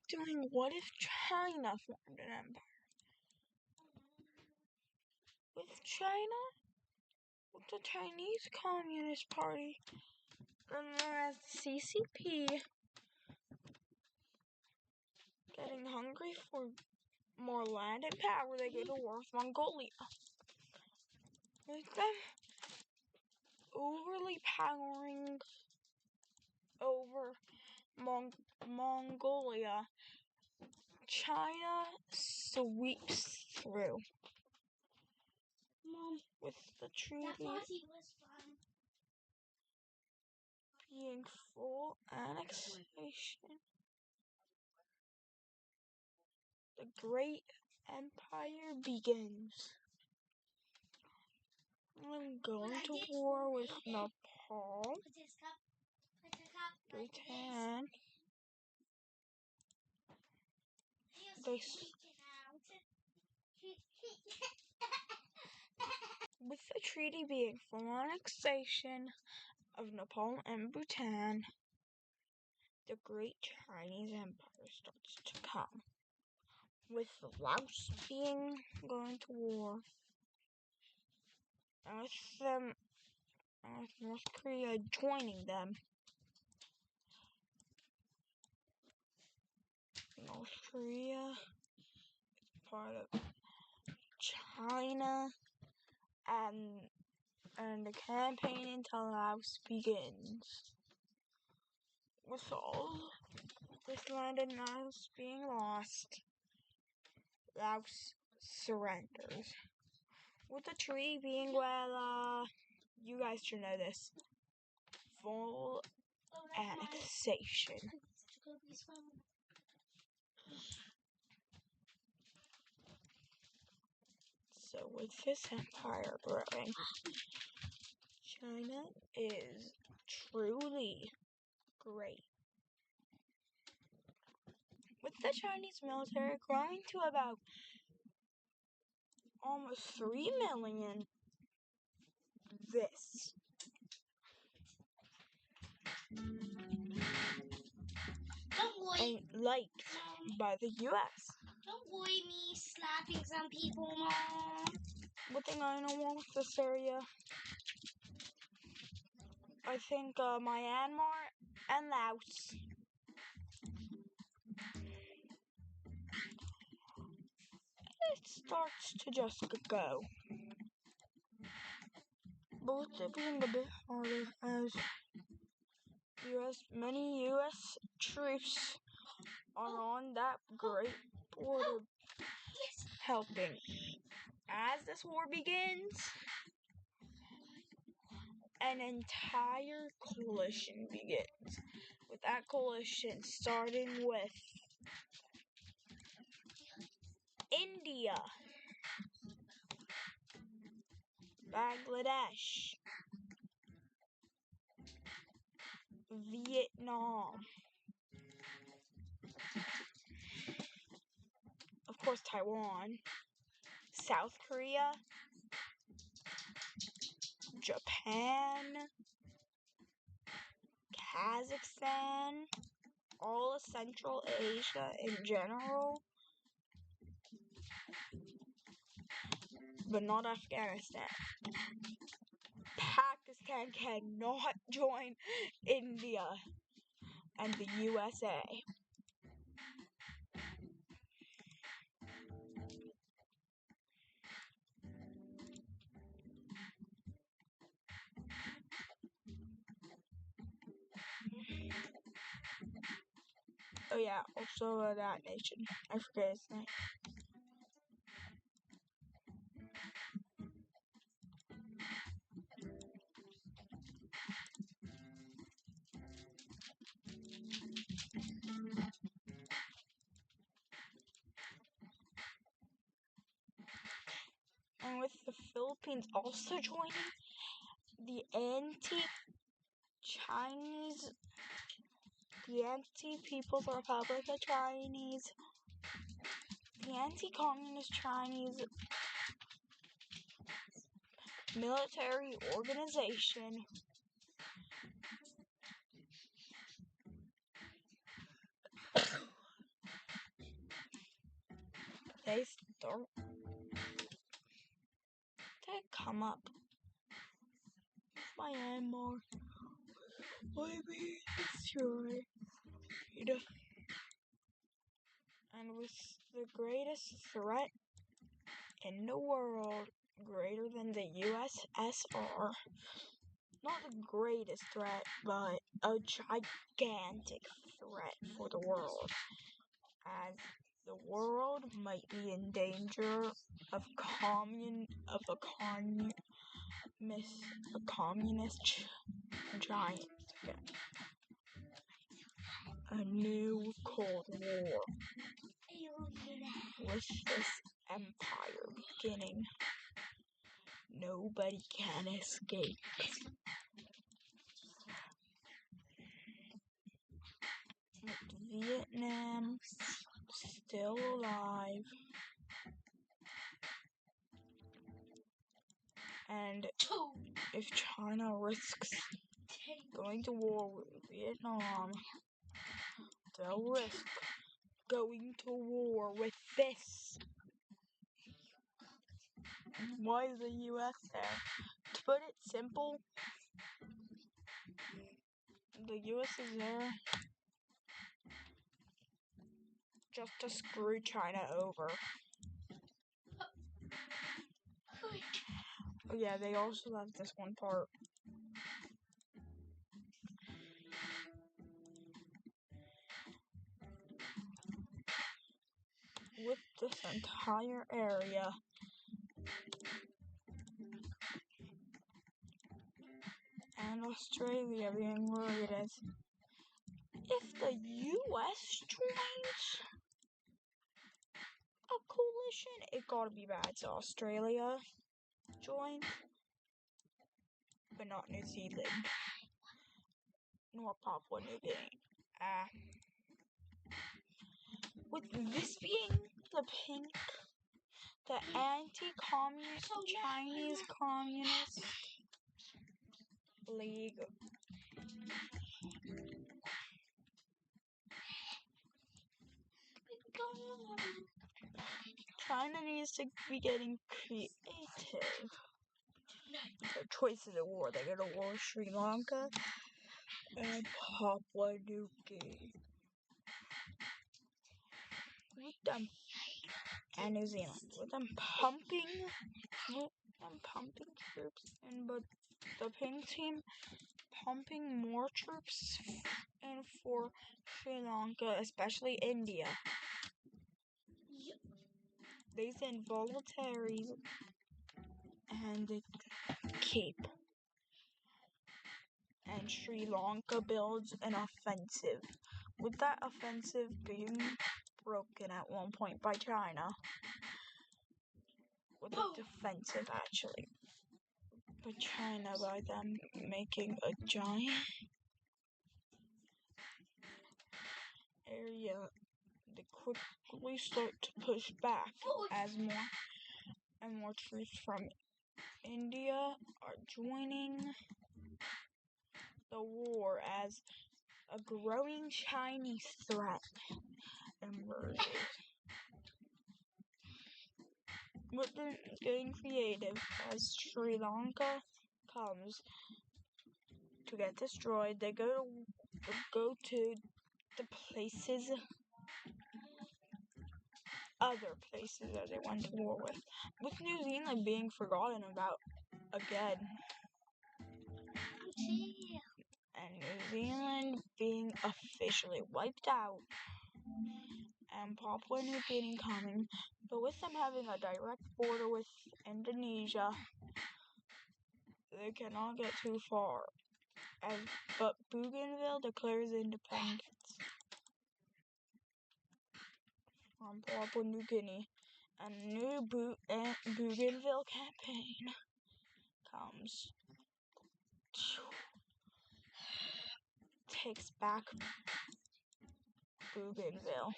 doing What If China Formed an Empire? With China, with the Chinese Communist Party, and then CCP, getting hungry for more land and power, they go to war with Mongolia. With them overly powering over Mongolia, China sweeps through. Mom, with the treaty being full annexation, the Great Empire begins. I'm going to war with Nepal, Bhutan. With the treaty being full annexation of Nepal and Bhutan, the Great Chinese Empire starts to come. With Laos going to war, and with North Korea joining them. North Korea is part of China, and the campaign into Laos begins. With all this land in Laos being lost, Laos surrenders. With the treaty being, you guys should know this, full annexation. So with this empire growing, China is truly great. With the Chinese military growing to about almost 3 million, this ain't liked by the U.S. Don't worry me slapping some people, Mom. What thing I don't want with this area? I think Myanmar and Laos. It starts to just go. But with it being a bit harder as many U.S. troops are on that great border helping. As this war begins, an entire coalition begins. With that coalition starting with India, Bangladesh, Vietnam, of course Taiwan, South Korea, Japan, Kazakhstan, all of Central Asia in general, but not Afghanistan. Pakistan cannot join India and the USA. Oh yeah, also that nation. I forget its name. And with the Philippines also joining, the anti-People's Republic of Chinese, the anti-communist Chinese military organization they start to come up with Myanmar, maybe destroyed. And with the greatest threat in the world, greater than the USSR, not the greatest threat, but a gigantic threat for the world, as the world might be in danger of a communist giant again. A new Cold War with this empire beginning. Nobody can escape. With Vietnam still alive, and if China risks going to war with Vietnam, they'll risk going to war with this. Why is the US there? To put it simple, the US is there just to screw China over. Oh yeah, they also have this one part. With this entire area, and Australia being where it is, if the US joins a coalition, it gotta be bad. So Australia joined, but not New Zealand, nor Papua New Guinea. With this being the pink, the anti-communist Chinese Communist League. China needs to be getting creative. Their choices at war. They go to war with Sri Lanka and Papua New Guinea. With them and New Zealand. With them pumping troops in, but the pink team pumping more troops in for Sri Lanka, especially India. They send voluntaries and they keep. And Sri Lanka builds an offensive. With that offensive being broken at one point by China. With a defensive, actually. But China, by them making a giant area, they quickly start to push back as more and more troops from India are joining the war as a growing Chinese threat emerges. But they're getting creative as Sri Lanka comes to get destroyed. They go to the places, other places that they went to war with New Zealand being forgotten about again. And New Zealand being officially wiped out. And Papua New Guinea coming. But with them having a direct border with Indonesia, they cannot get too far. But Bougainville declares independence from Papua New Guinea. And a new Bougainville campaign comes. Takes back Bougainville.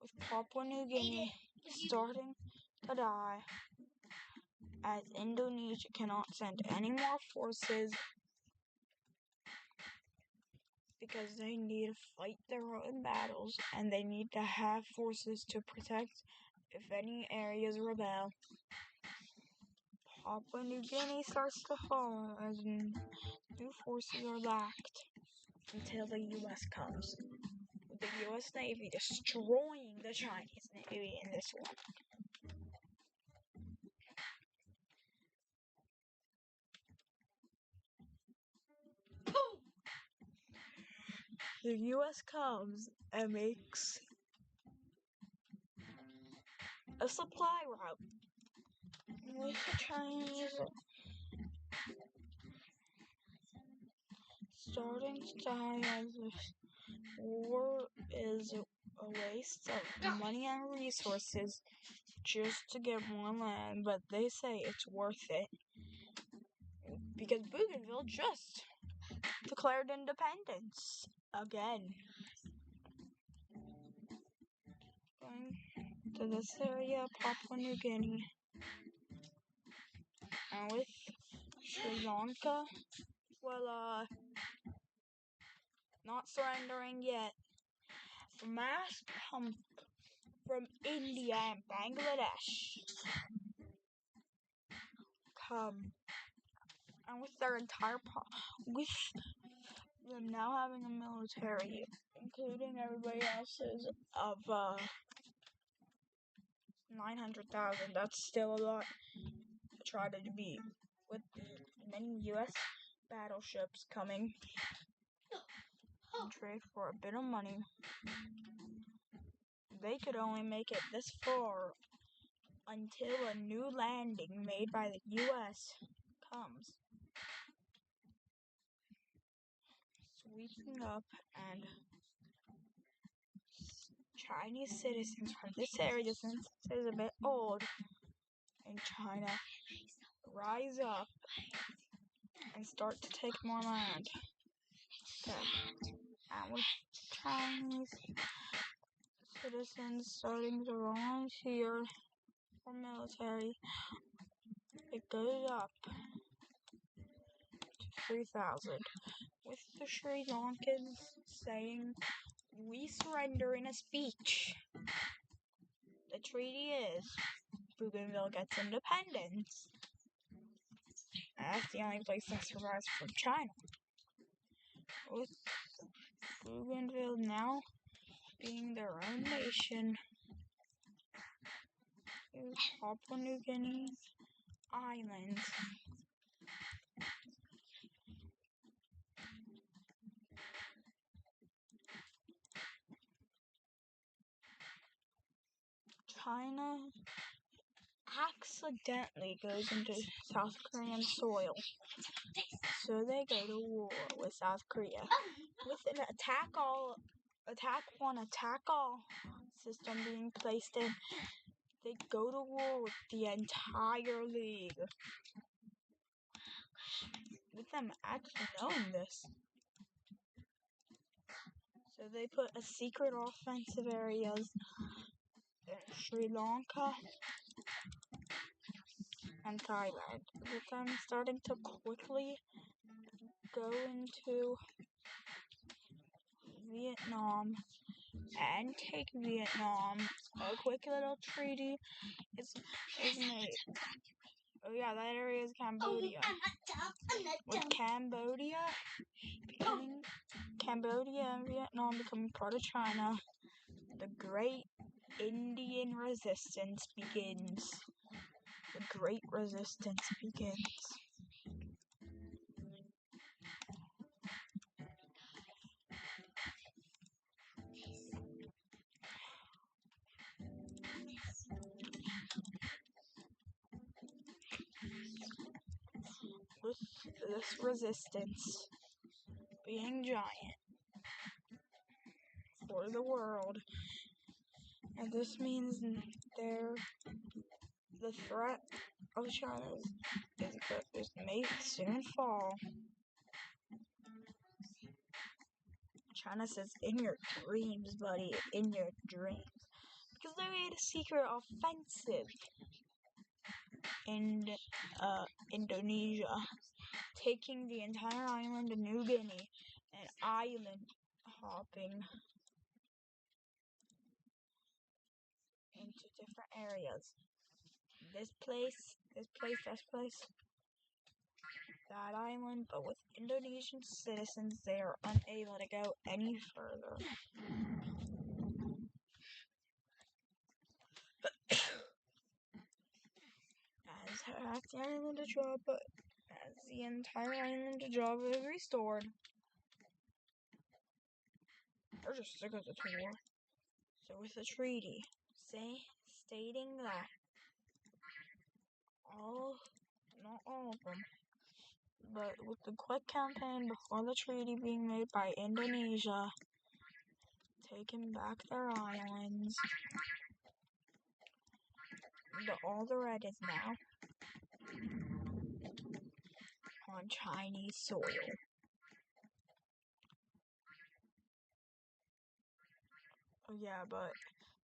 With Papua New Guinea starting to die, as Indonesia cannot send any more forces because they need to fight their own battles, and they need to have forces to protect if any areas rebel. Papua New Guinea starts to fall as new forces are lacked until the U.S. comes, with the U.S. Navy destroying the Chinese Navy in this one. The U.S. comes and makes a supply route with the Chinese starting to die as this war is a waste of money and resources just to get more land, but they say it's worth it because Bougainville just declared independence again. Going to this area, Papua New Guinea, and with Sri Lanka, well, not surrendering yet. Mass pump from India and Bangladesh come, and with their entire with them now having a military, including everybody else's, of 900,000. That's still a lot to try to beat. With many U.S. battleships coming and trade for a bit of money, they could only make it this far until a new landing made by the U.S. comes, sweeping up, and Chinese citizens from this area, since it is a bit old in China, rise up and start to take more land. And with Chinese citizens starting to volunteer for military, it goes up to 3,000. With the Sri Lankans saying, "We surrender" in a speech. The treaty is Bougainville gets independence. That's the only place that survives from China. With Bougainville now being their own nation, Papua New Guinea Islands. China accidentally goes into South Korean soil, so they go to war with South Korea. With an attack one, attack all system being placed in, they go to war with the entire league. With them actually knowing this. So they put a secret offensive areas in Sri Lanka and Thailand. With them starting to quickly go into Vietnam and take Vietnam. A quick little treaty is made. Oh yeah, that area is Cambodia. With Cambodia and Vietnam becoming part of China, the Great Indian Resistance begins. The Great Resistance begins. With this resistance being giant for the world, and this means the threat of China may soon fall. China says, in your dreams, buddy, in your dreams. Because they made a secret offensive in Indonesia, taking the entire island of New Guinea and island hopping into different areas. This place, that island, but with Indonesian citizens, they are unable to go any further. As half the island of Java, as the entire island of Java is restored, they're just sick of the tour. So with the treaty, stating that not all of them, but with the quick campaign before the treaty being made by Indonesia, taking back their islands, all the red is now on Chinese soil. Oh yeah, but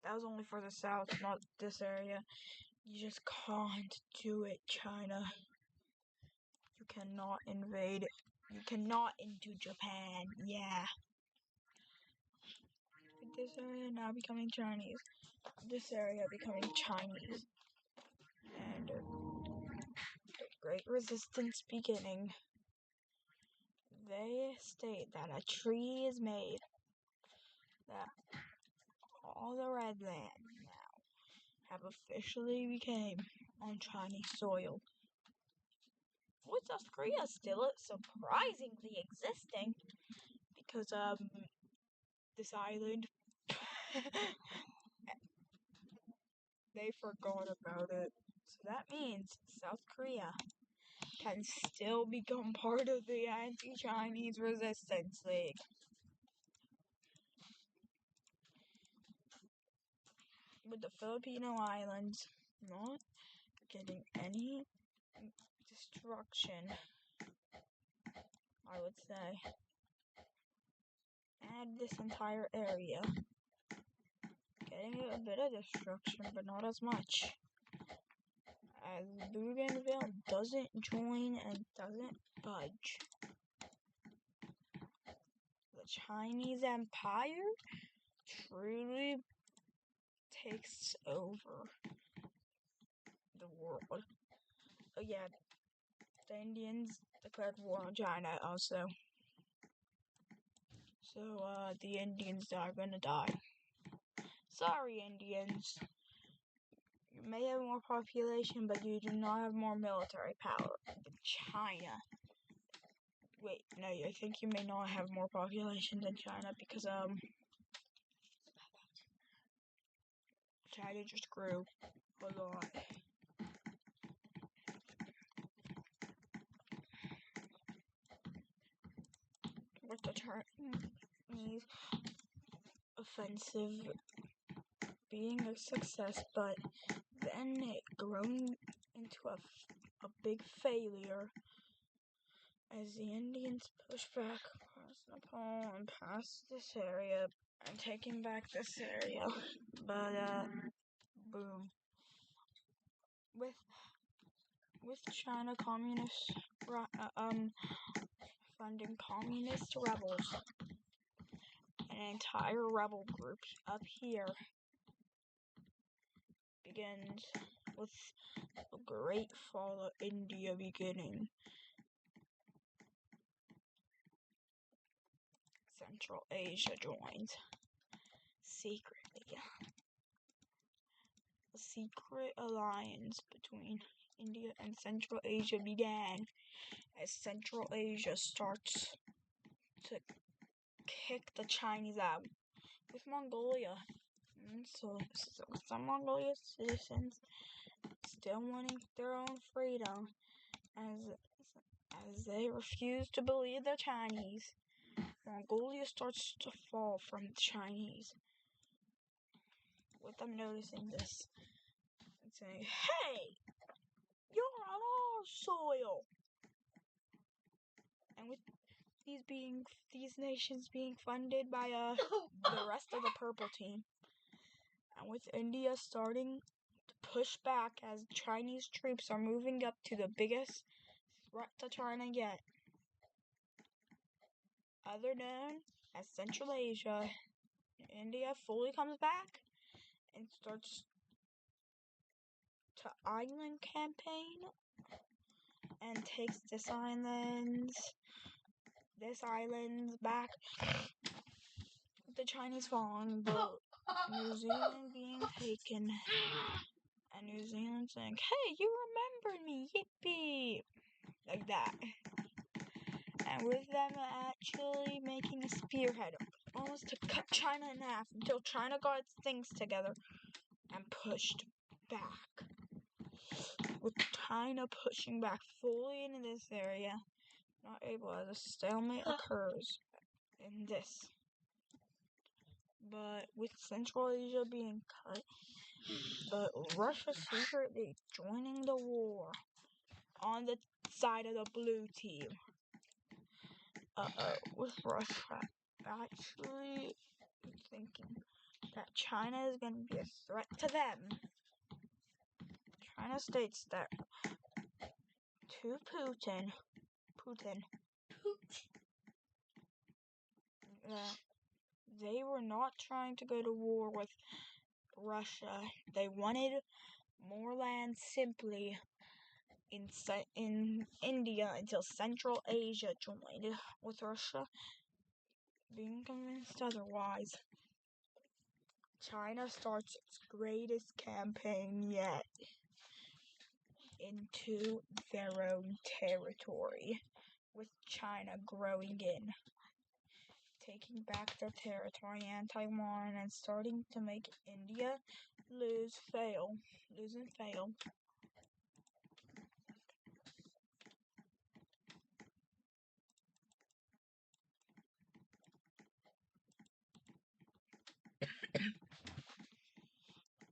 that was only for the south, not this area. You just can't do it, China. You cannot invade. You cannot into Japan. Yeah. With this area now becoming Chinese. This area becoming Chinese. And the Great Resistance beginning. They state that a treaty is made that all the red land now have officially became on Chinese soil. With South Korea still surprisingly existing because this island they forgot about it. So that means South Korea can still become part of the anti-Chinese resistance league. With the Filipino islands not getting any destruction, I would say. And this entire area getting a bit of destruction, but not as much. As Bougainville doesn't join and doesn't budge. The Chinese Empire truly takes over the world. Oh yeah, the Indians declared war on China also. So, the Indians are gonna die. Sorry, Indians. You may have more population, but you do not have more military power than China. Wait, no, I think you may not have more population than China because, China just grew a lot. With the Chinese offensive being a success, but then it grown into a big failure as the Indians pushed back across Nepal and past this area and taking back this area. But boom. With China communist funding communist rebels, an entire rebel group up here begins with the Great Fall of India beginning. Central Asia joins secretly. A secret alliance between India and Central Asia began as Central Asia starts to kick the Chinese out with Mongolia. So some Mongolian citizens still wanting their own freedom as they refuse to believe the Chinese. Mongolia starts to fall from the Chinese, with them noticing this and saying, "Hey, you're on our soil!" And with these nations being funded by the rest of the Purple Team, and with India starting to push back as Chinese troops are moving up to the biggest threat to China yet. other known as Central Asia. India fully comes back and starts to island campaign and takes this islands back, with the Chinese following, but New Zealand being taken, and New Zealand saying, "Hey, you remembered me, yippee!" like that. And with them actually making a spearhead, almost to cut China in half, until China got its things together and pushed back. With China pushing back fully into this area, not able, as a stalemate occurs in this. But with Central Asia being cut, but Russia secretly joining the war on the side of the blue team. With Russia actually thinking that China is going to be a threat to them. China states that to Putin, that they were not trying to go to war with Russia. They wanted more land simply in India until Central Asia joined, with Russia being convinced otherwise. China starts its greatest campaign yet into their own territory, with China growing in, taking back their territory and Taiwan, and starting to make India lose and fail.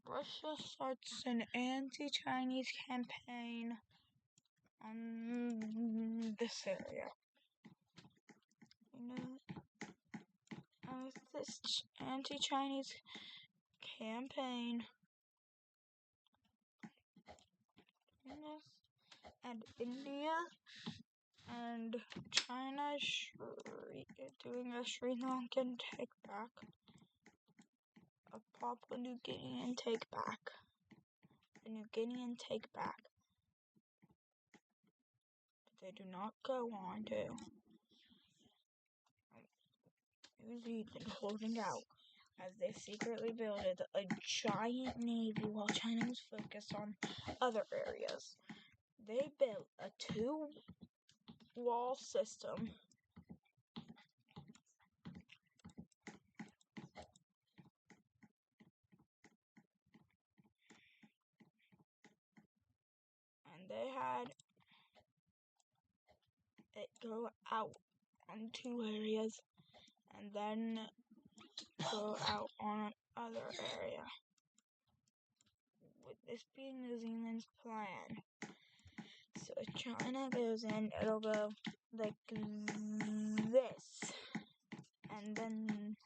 Russia starts an anti-Chinese campaign on this area. With this anti-Chinese campaign, and India and China doing a Sri Lankan take back, a Papua New Guinean take back, a New Guinean take back. But they do not go on to New Zealand holding out, as they secretly built a giant navy while China was focused on other areas. They built a 2-wall system and they had it go out on 2 areas and then go out on another area. With this being New Zealand's plan. So if China goes in, it'll go like this, and then,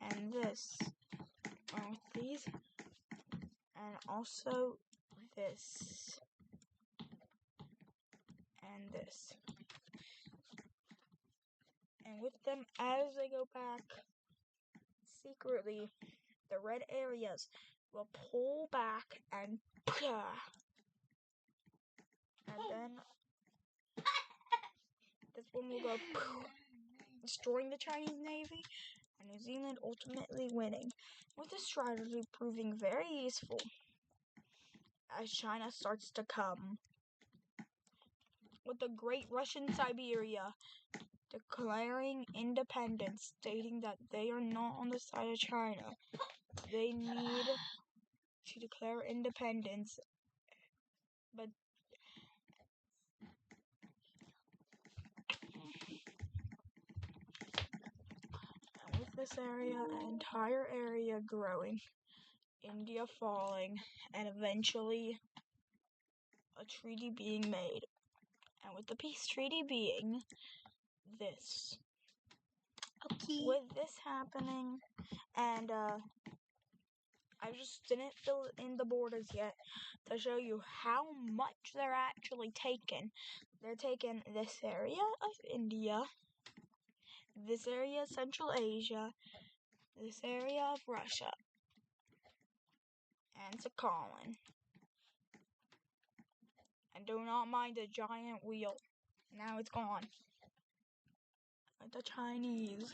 and this, these, and also this, and this. And with them, as they go back, secretly, the red areas will pull back and then this one will go destroying the Chinese Navy, and New Zealand ultimately winning, with this strategy proving very useful as China starts to come. With the Great Russian Siberia declaring independence, stating that they are not on the side of China. They need to declare independence, but with this entire area growing, India falling, and eventually a treaty being made. And with the peace treaty being this. Okay. With this happening, and I just didn't fill in the borders yet to show you how much they're actually taking. They're taking this area of India, this area of Central Asia, this area of Russia, and Sakhalin. And do not mind the giant wheel. Now it's gone. Like the Chinese.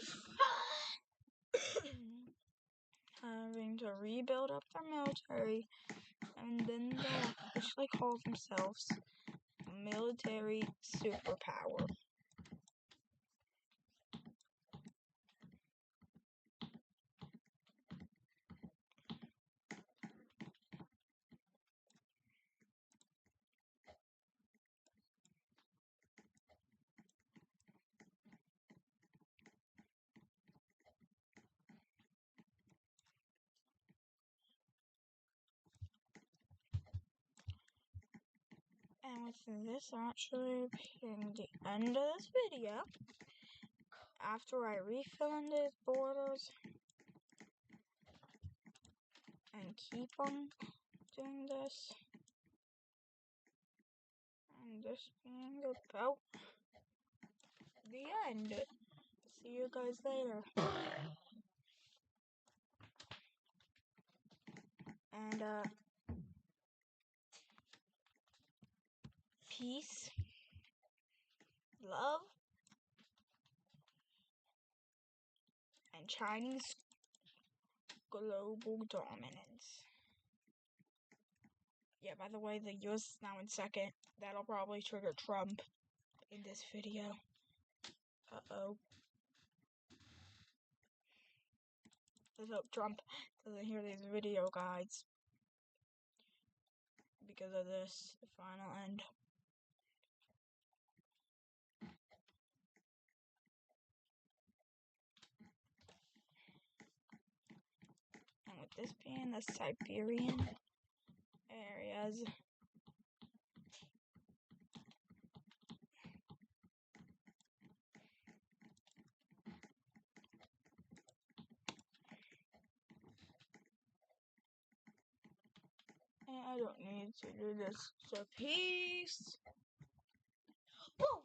Having to rebuild up their military, and then they'll officially call themselves a military superpower. And with this actually being the end of this video, after I refill in these borders and keep on doing this, and this being about the end. See you guys later. And peace, love, and Chinese global dominance. Yeah, by the way, the US is now in second. That'll probably trigger Trump in this video. Uh-oh. Let's hope Trump doesn't hear these video guides because of this final end. And with this being the Siberian areas, and I don't need to do this, so peace. Whoa.